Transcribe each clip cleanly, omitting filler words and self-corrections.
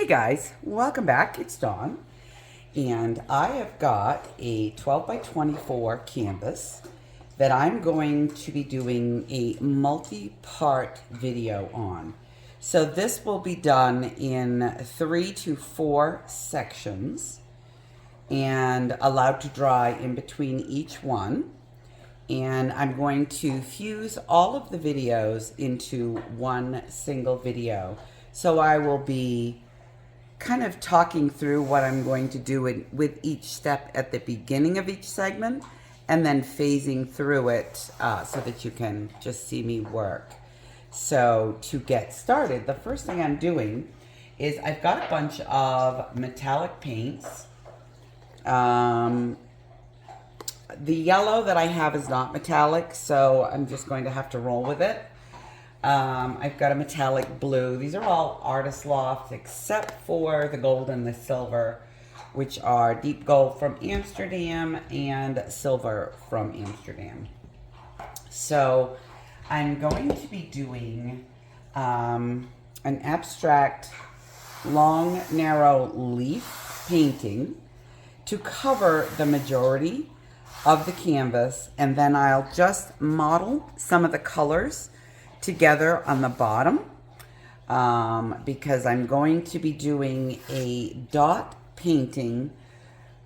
Hey guys, welcome back. It's Dawn, and I have got a 12 by 24 canvas that I'm going to be doing a multi-part video on. So this will be done in 3 to 4 sections and allowed to dry in between each one. And I'm going to fuse all of the videos into one single video. So I will be kind of talking through what I'm going to do with each step at the beginning of each segment and then phasing through it so that you can just see me work. So to get started, the first thing I'm doing is I've got a bunch of metallic paints. The yellow that I have is not metallic, so I'm just going to have to roll with it. I've got a metallic blue. These are all Artist Loft except for the gold and the silver, which are deep gold from Amsterdam and silver from Amsterdam. So I'm going to be doing an abstract long, narrow leaf painting to cover the majority of the canvas, and then I'll just model some of the colors together on the bottom because I'm going to be doing a dot painting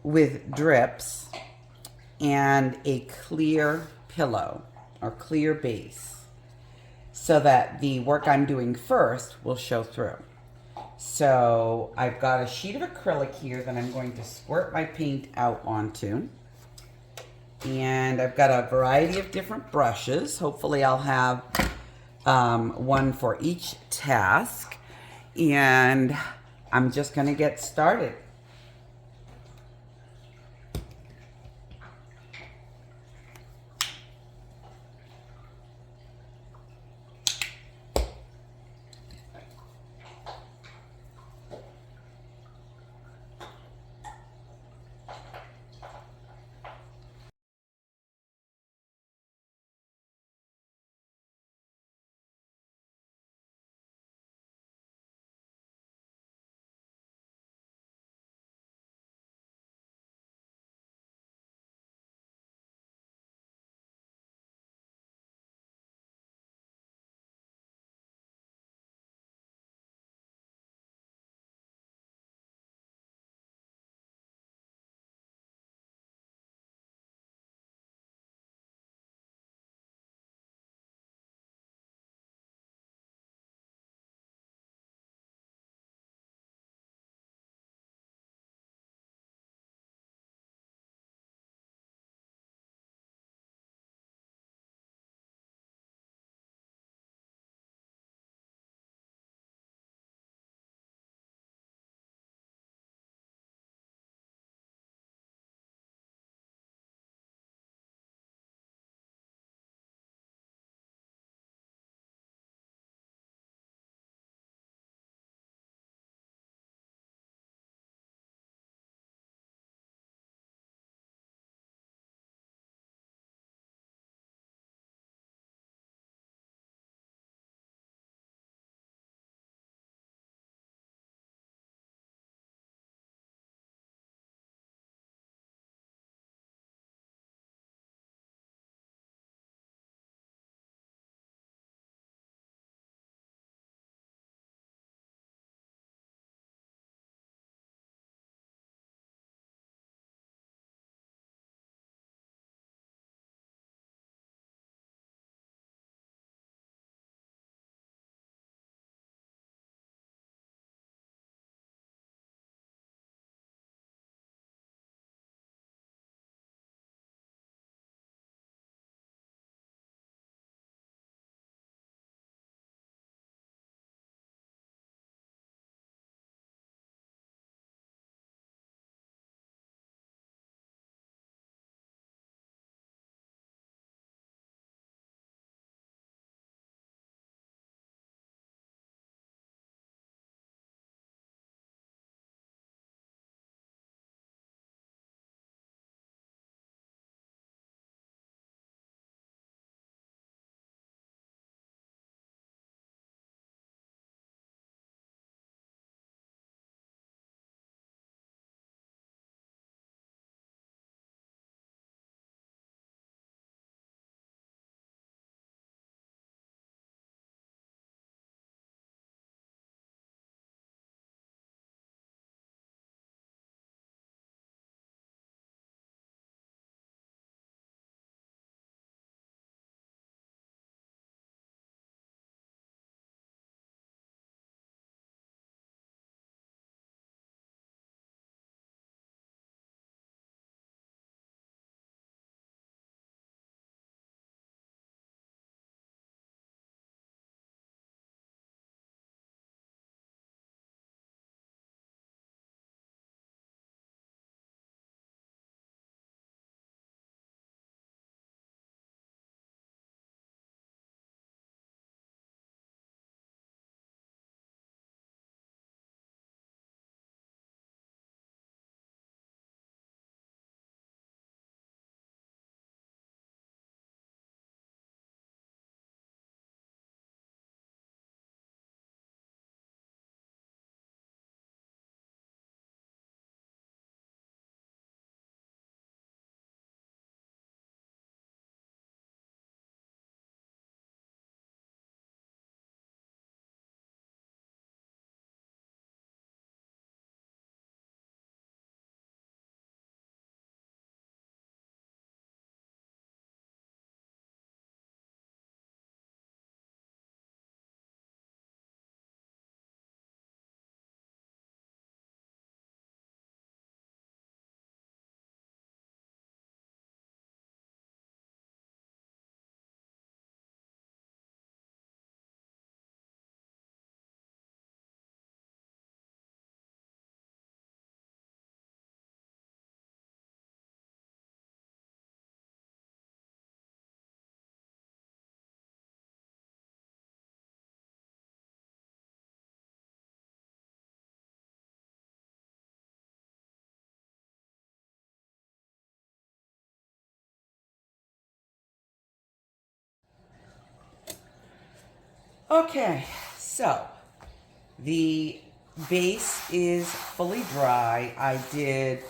with drips and a clear pillow or clear base so that the work I'm doing first will show through. So I've got a sheet of acrylic here that I'm going to squirt my paint out onto. And I've got a variety of different brushes. Hopefully I'll have one for each task. And I'm just going to get started. Okay, so the base is fully dry. I did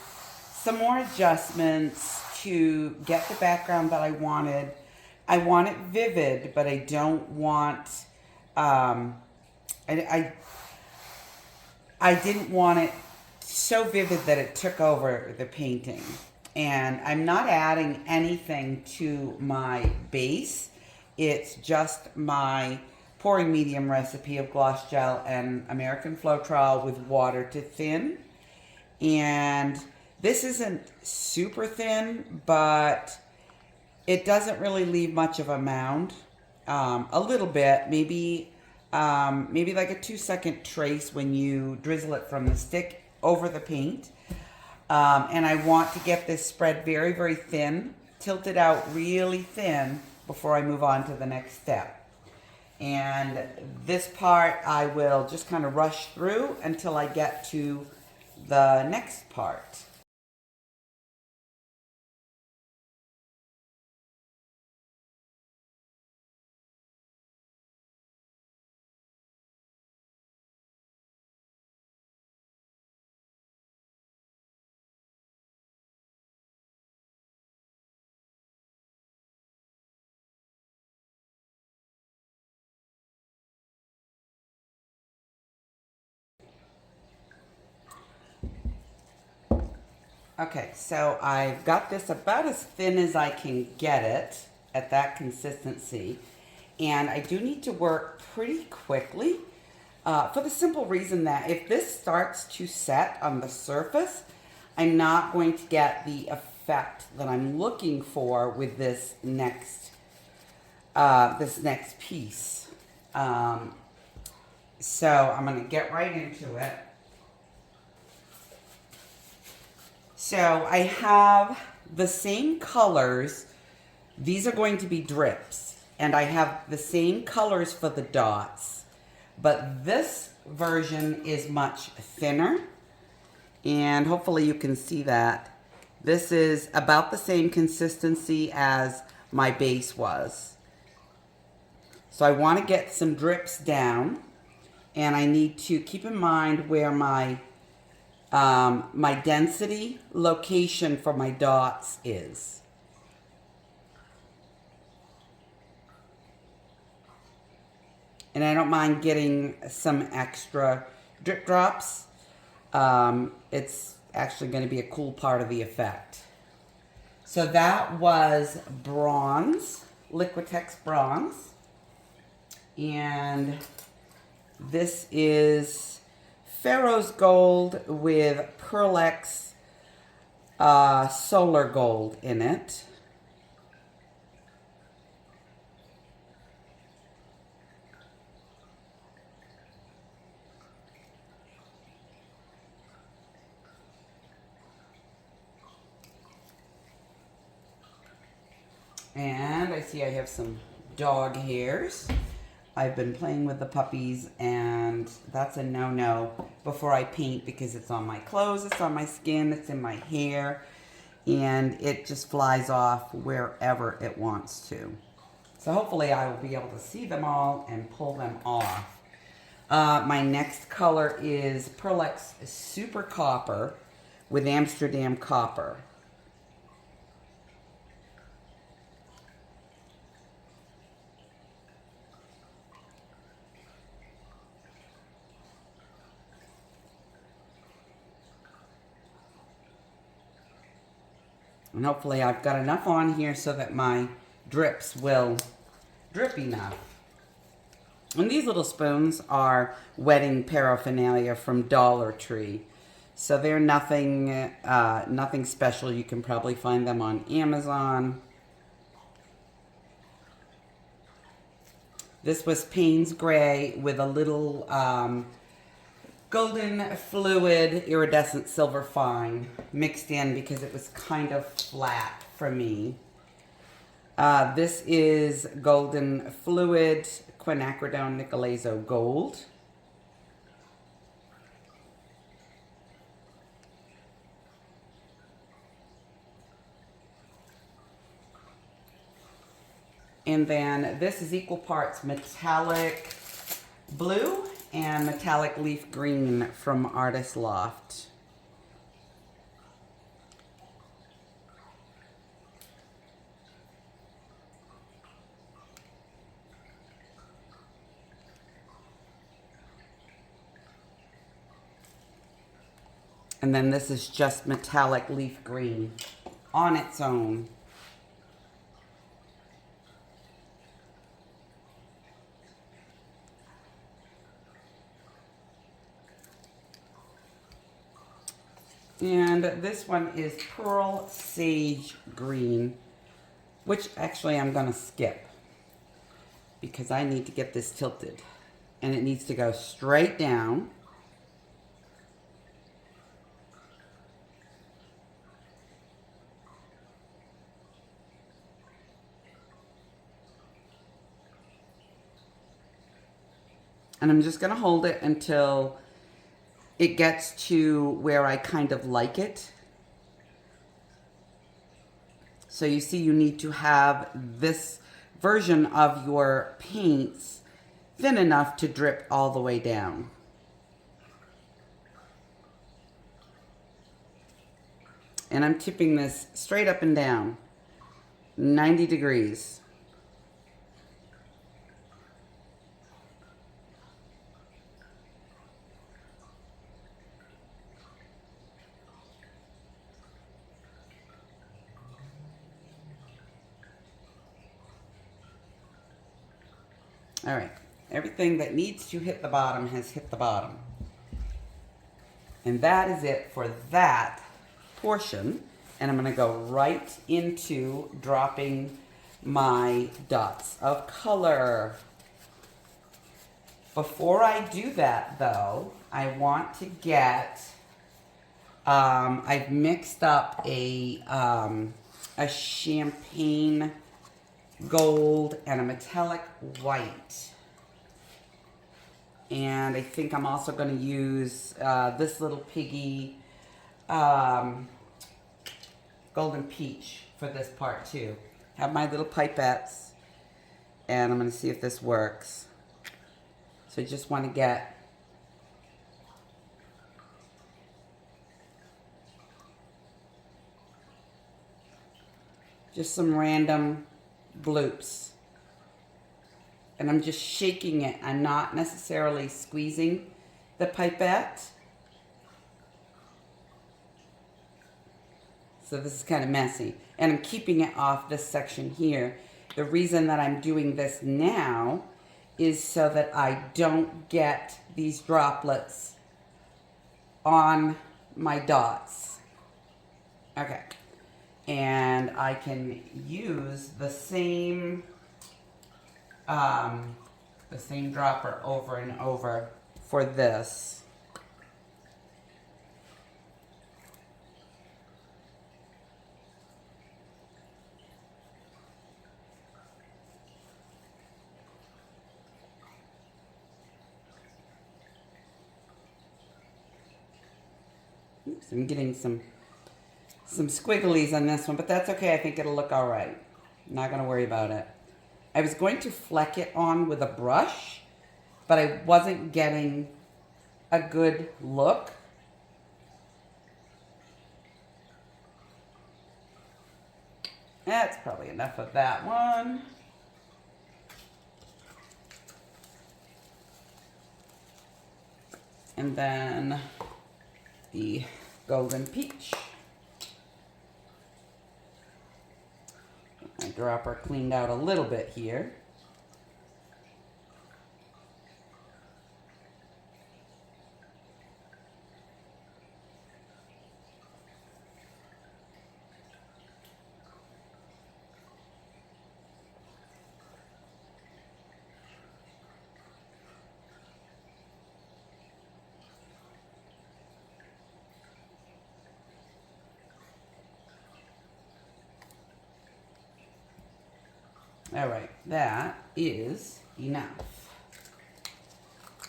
some more adjustments to get the background that I wanted. I want it vivid, but I don't want, um, I didn't want it so vivid that it took over the painting. And I'm not adding anything to my base. It's just my pouring medium recipe of gloss gel and American Floetrol with water to thin. And this isn't super thin, but it doesn't really leave much of a mound. A little bit, maybe like a 2-second trace when you drizzle it from the stick over the paint. And I want to get this spread very, very thin, tilt it out really thin before I move on to the next step. And this part I will just kind of rush through until I get to the next part. Okay, so I've got this about as thin as I can get it at that consistency. And I do need to work pretty quickly for the simple reason that if this starts to set on the surface, I'm not going to get the effect that I'm looking for with this next piece. So I'm going to get right into it. So I have the same colors. These are going to be drips. And I have the same colors for the dots. But this version is much thinner. And hopefully you can see that. This is about the same consistency as my base was. So I want to get some drips down. And I need to keep in mind where my density location for my dots is. And I don't mind getting some extra drip drops. It's actually going to be a cool part of the effect. So that was bronze, Liquitex bronze. And this is Pharaoh's gold with Pearlex solar gold in it. And I see I have some dog hairs. I've been playing with the puppies, and that's a no-no before I paint because it's on my clothes, it's on my skin, it's in my hair, and it just flies off wherever it wants to. So hopefully I will be able to see them all and pull them off. My next color is Pearlex Super Copper with Amsterdam Copper. And hopefully I've got enough on here so that my drips will drip enough. And these little spoons are wedding paraphernalia from Dollar Tree. So they're nothing, nothing special. You can probably find them on Amazon. This was Payne's Gray with a little golden fluid iridescent silver fine mixed in because it was kind of flat for me. This is golden fluid quinacridone nicolazo gold. And then this is equal parts metallic blue and metallic leaf green from Artist Loft. And then this is just metallic leaf green on its own. And this one is Pearl Sage Green, which actually I'm going to skip because I need to get this tilted. And it needs to go straight down. And I'm just going to hold it until it gets to where I kind of like it. So you see, you need to have this version of your paints thin enough to drip all the way down. And I'm tipping this straight up and down, 90 degrees. All right, everything that needs to hit the bottom has hit the bottom. And that is it for that portion. And I'm gonna go right into dropping my dots of color. Before I do that though, I want to get, I've mixed up a champagne gold and a metallic white. And I think I'm also going to use this little piggy golden peach for this part too. Have my little pipettes, and I'm going to see if this works. So I just want to get just some random bloops. And I'm just shaking it. I'm not necessarily squeezing the pipette. So this is kind of messy. And I'm keeping it off this section here. The reason that I'm doing this now is so that I don't get these droplets on my dots. Okay. And I can use the same dropper over and over for this. Oops, I'm getting some squigglies on this one, but that's okay. I think it'll look all right. I'm not going to worry about it. I was going to fleck it on with a brush, but I wasn't getting a good look. That's probably enough of that one. And then the golden peach. My dropper cleaned out a little bit here. All right, that is enough.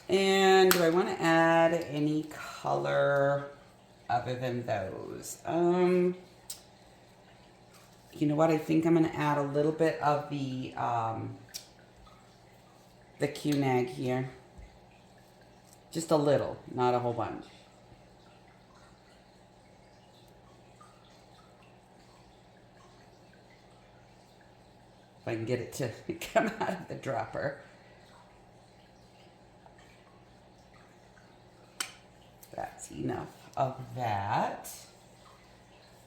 And do I want to add any color other than those? You know what? I think I'm going to add a little bit of the QNAG here. Just a little, not a whole bunch. If I can get it to come out of the dropper. That's enough of that.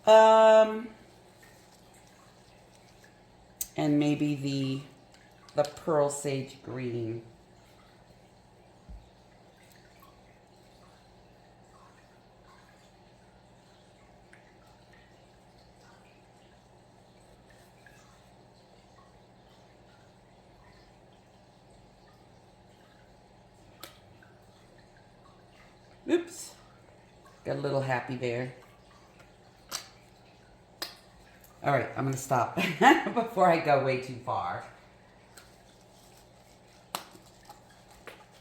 And maybe the pearl sage green. Oops, got a little happy there. All right, I'm gonna stop before I go way too far.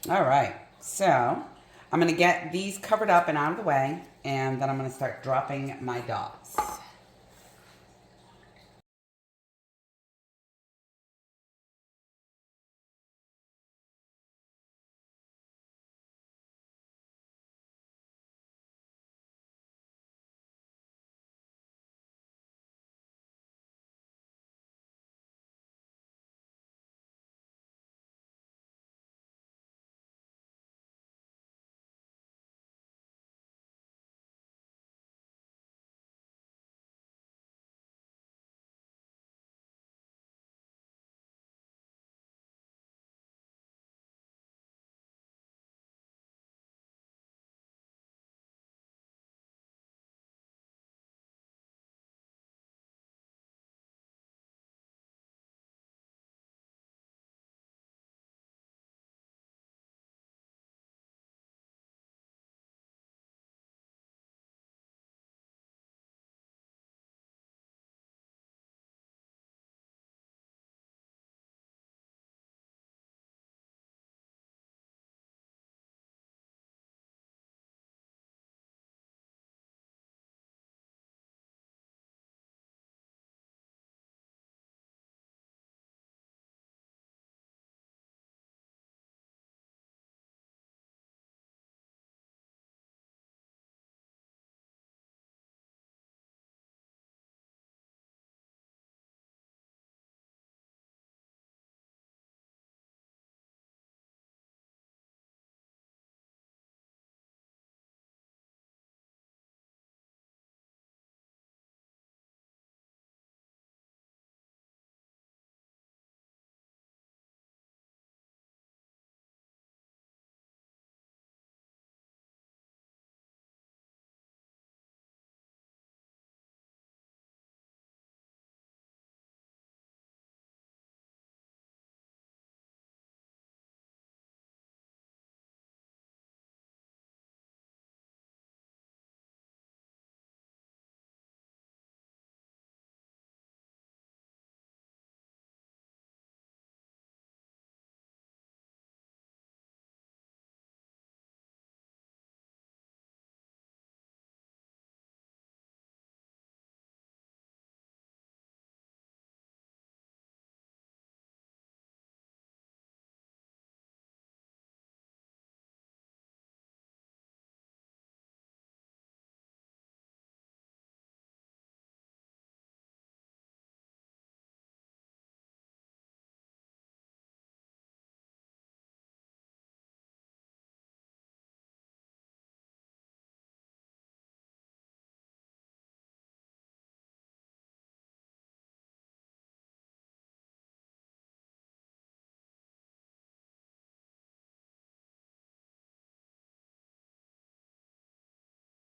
All right, so I'm gonna get these covered up and out of the way, and then I'm gonna start dropping my dots.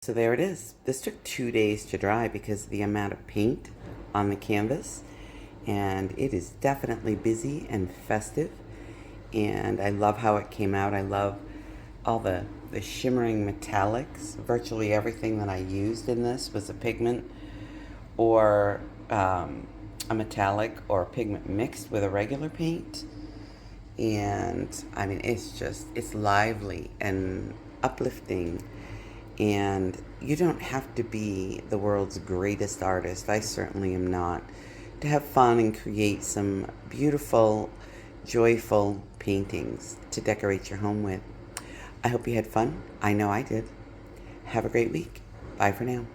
So there it is. This took 2 days to dry because of the amount of paint on the canvas. And it is definitely busy and festive. And I love how it came out. I love all the shimmering metallics. Virtually everything that I used in this was a pigment or a metallic or a pigment mixed with a regular paint. And I mean, it's lively and uplifting. And you don't have to be the world's greatest artist. I certainly am not. To have fun and create some beautiful, joyful paintings to decorate your home with. I hope you had fun. I know I did. Have a great week. Bye for now.